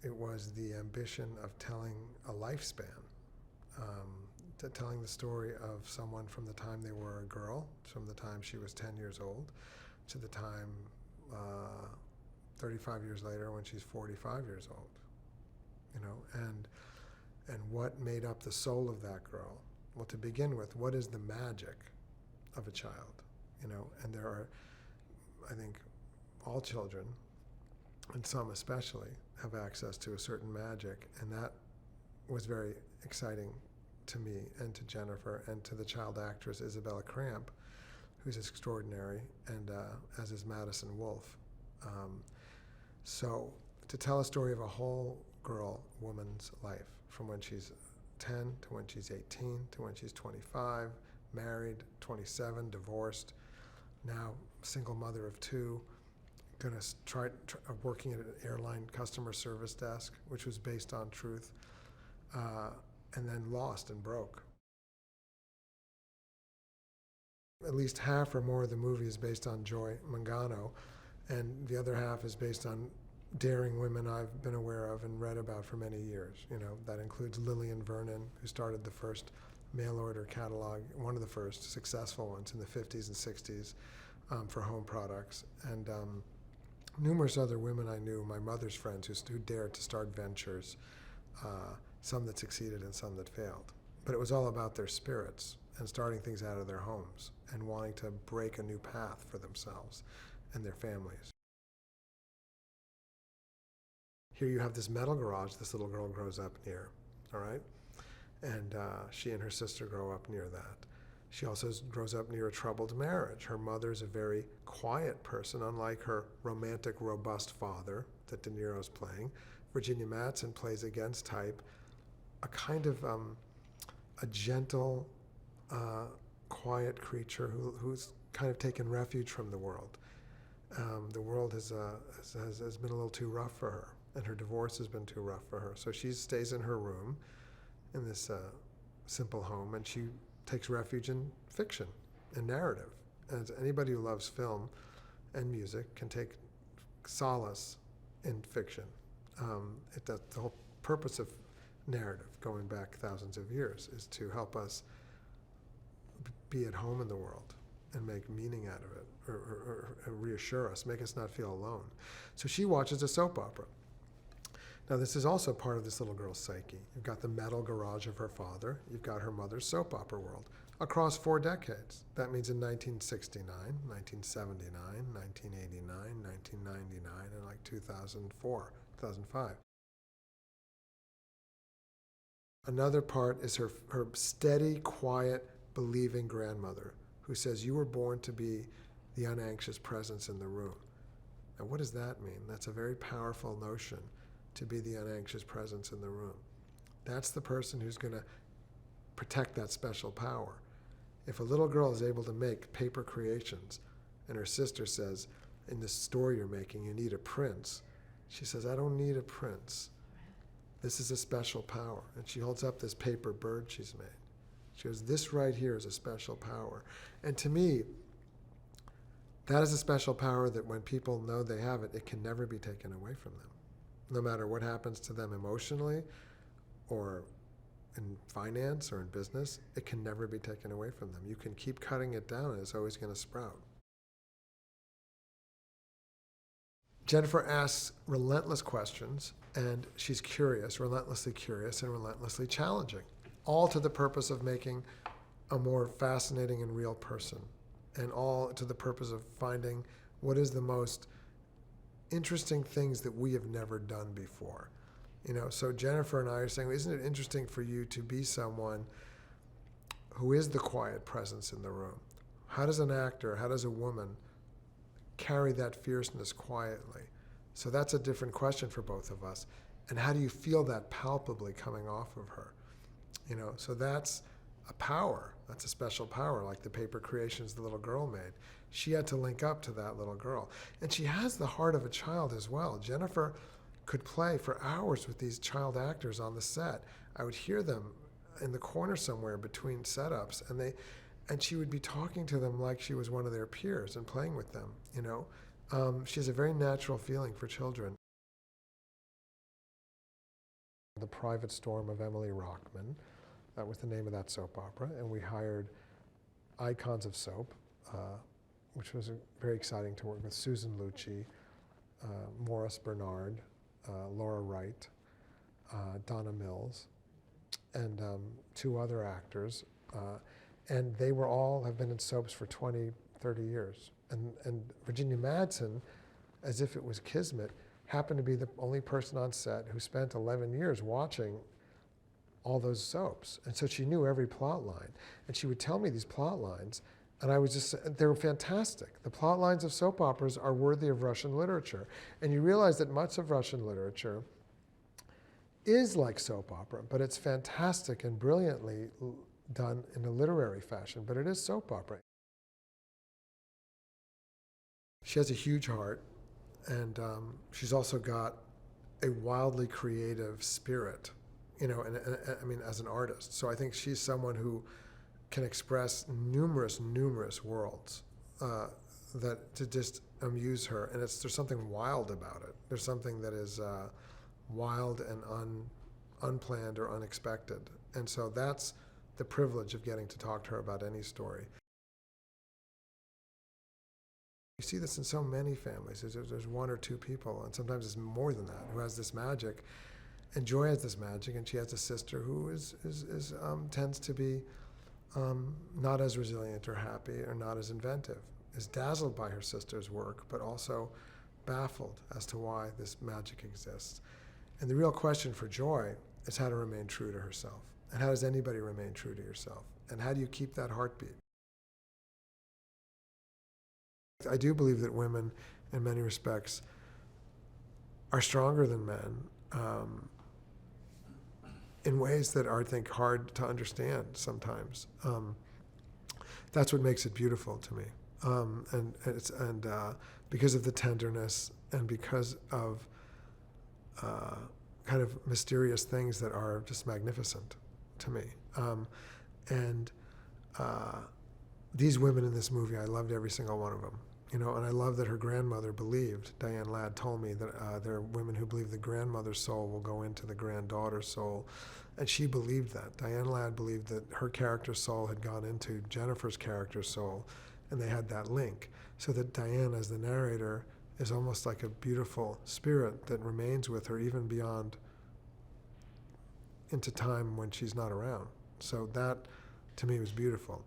it was the ambition of telling a lifespan, telling the story of someone from the time they were a girl, from the time she was 10 years old, to the time 35 years later when she's 45 years old, and what made up the soul of that girl. Well, to begin with, what is the magic of a child, and there are, I think, all children, and some especially, have access to a certain magic, and that was very exciting to me and to Jennifer and to the child actress Isabella Cramp, who's extraordinary, and as is Madsen Wolfe. So to tell a story of a whole woman's life, from when she's 10 to when she's 18 to when she's 25, married, 27, divorced, now single mother of two, going to try working at an airline customer service desk, which was based on truth, and then lost and broke. At least half or more of the movie is based on Joy Mangano, and the other half is based on daring women I've been aware of and read about for many years. That includes Lillian Vernon, who started the first mail order catalog, one of the first successful ones in the 50s and 60s for home products, and numerous other women I knew, my mother's friends, who dared to start ventures, some that succeeded and some that failed. But it was all about their spirits and starting things out of their homes and wanting to break a new path for themselves and their families. Here you have this metal garage this little girl grows up near, all right? And she and her sister grow up near that. She also grows up near a troubled marriage. Her mother's a very quiet person, unlike her romantic, robust father that De Niro's playing. Virginia Madsen plays against type, a kind of a gentle, quiet creature who's kind of taken refuge from the world. The world has been a little too rough for her, and her divorce has been too rough for her. So she stays in her room in this simple home, and she takes refuge in fiction and narrative. And anybody who loves film and music can take solace in fiction. The whole purpose of narrative, going back thousands of years, is to help us be at home in the world and make meaning out of it, or reassure us, make us not feel alone. So she watches a soap opera. Now, this is also part of this little girl's psyche. You've got the metal garage of her father. You've got her mother's soap opera world across 4 decades. That means in 1969, 1979, 1989, 1999, and like 2004, 2005. Another part is her steady, quiet, believing grandmother who says, "You were born to be the unanxious presence in the room." Now, what does that mean? That's a very powerful notion, to be the unanxious presence in the room. That's the person who's going to protect that special power. If a little girl is able to make paper creations, and her sister says, "In the story you're making, you need a prince," she says, "I don't need a prince. This is a special power." And she holds up this paper bird she's made. She goes, "This right here is a special power." And to me, that is a special power that when people know they have it, it can never be taken away from them. No matter what happens to them emotionally or in finance or in business, it can never be taken away from them. You can keep cutting it down and it's always going to sprout. Jennifer asks relentless questions, and she's curious, relentlessly curious and relentlessly challenging, all to the purpose of making a more fascinating and real person, and all to the purpose of finding what is the most interesting things that we have never done before. So Jennifer and I are saying, isn't it interesting for you to be someone who is the quiet presence in the room? How does an actor, how does a woman carry that fierceness quietly? So that's a different question for both of us. And how do you feel that palpably coming off of her? So that's a power. That's a special power, like the paper creations the little girl made. She had to link up to that little girl. And she has the heart of a child as well. Jennifer could play for hours with these child actors on the set. I would hear them in the corner somewhere between setups, and she would be talking to them like she was one of their peers and playing with them. She has a very natural feeling for children. The Private Storm of Emily Rockman. That was the name of that soap opera. And we hired icons of soap, which was very exciting to work with: Susan Lucci, Morris Bernard, Laura Wright, Donna Mills, and 2 other actors. And they have been in soaps for 20, 30 years. And Virginia Madsen, as if it was kismet, happened to be the only person on set who spent 11 years watching all those soaps. And so she knew every plot line. And she would tell me these plot lines, and I was they were fantastic. The plot lines of soap operas are worthy of Russian literature. And you realize that much of Russian literature is like soap opera, but it's fantastic and brilliantly done in a literary fashion, but it is soap opera. She has a huge heart, and she's also got a wildly creative spirit, and I mean, as an artist. So I think she's someone who can express numerous worlds that to just amuse her, and there's something wild about it. There's something that is wild and unplanned or unexpected, and so that's the privilege of getting to talk to her about any story. You see this in so many families. There's 1 or 2 people, and sometimes it's more than that, who has this magic. And Joy has this magic, and she has a sister who tends to be not as resilient or happy or not as inventive, is dazzled by her sister's work, but also baffled as to why this magic exists. And the real question for Joy is how to remain true to herself. And how does anybody remain true to yourself? And how do you keep that heartbeat? I do believe that women, in many respects, are stronger than men in ways that are, I think, hard to understand sometimes. That's what makes it beautiful to me. And because of the tenderness and because of kind of mysterious things that are just magnificent to me. These women in this movie, I loved every single one of them. And I love that her grandmother believed, Diane Ladd told me that there are women who believe the grandmother's soul will go into the granddaughter's soul. And she believed that. Diane Ladd believed that her character's soul had gone into Jennifer's character's soul, and they had that link. So that Diane, as the narrator, is almost like a beautiful spirit that remains with her even beyond into time when she's not around. So that, to me, was beautiful.